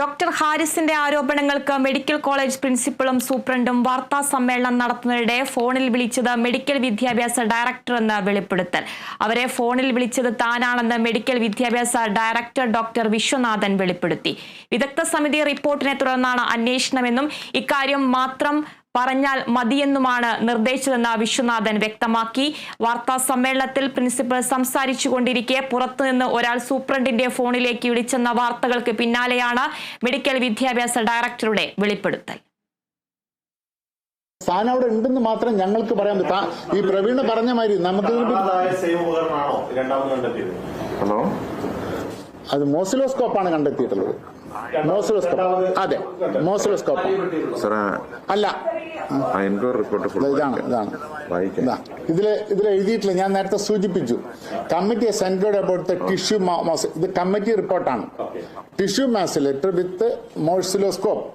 Doctor ഹാരിസിന്റെ ആരോപണങ്ങൾക്ക് medical college പ്രിൻസിപ്പലും സൂപ്രണ്ടും വാർത്താ സമ്മേളനം നടത്തുന്നതിനിടെ ഫോണിൽ വിളിച്ചത് മെഡിക്കൽ വിദ്യാഭ്യാസ ഡയറക്ടർ എന്ന് വെളിപ്പെടുത്തൽ. അവരെ ഫോണിൽ വിളിച്ചത് താനാണെന്ന് മെഡിക്കൽ വിദ്യാഭ്യാസ ഡയറക്ടർ ഡോക്ടർ വിശ്വനാഥൻ വെളിപ്പെടുത്തി. വിദഗ്ധ സമിതി റിപ്പോർട്ടിനെ തുടർന്നാണ് അന്വേഷണമെന്നും ഇക്കാര്യം മാത്രം പറഞ്ഞാൽ മതിയെന്നുമാണ് നിർദ്ദേശിച്ചതെന്ന് വിശ്വനാഥൻ വ്യക്തമാക്കി. വാർത്താ സമ്മേളനത്തിൽ പ്രിൻസിപ്പൽ സംസാരിച്ചുകൊണ്ടിരിക്കെ പുറത്തുനിന്ന് ഒരാൾ സൂപ്രണ്ടിന്റെ ഫോണിലേക്ക് വിളിച്ചെന്ന വാർത്തകൾക്ക് പിന്നാലെയാണ് മെഡിക്കൽ വിദ്യാഭ്യാസ ഡയറക്ടറുടെ വെളിപ്പെടുത്തൽ. സ്ഥാനം അവിടെ ഉണ്ടെന്ന് മാത്രം ഞങ്ങൾക്ക് പറയാൻ പറ്റും. ഈ പ്രവീണ് പറഞ്ഞ മാതിരി നമുക്ക് അത് മോസിലോസ്കോപ്പാണ് കണ്ടെത്തിയിട്ടുള്ളത്. മോസിലോസ്കോപ്പ്, അതെ, മോസിലോസ്കോപ്പ് അല്ല. ഇതിൽ എഴുതിയിട്ടില്ല. ഞാൻ നേരത്തെ സൂചിപ്പിച്ചു, committee centred about the tissue mass. ഇത് കമ്മിറ്റി റിപ്പോർട്ടാണ്. Tissue mass letter with മോസിലോസ്കോപ്പ്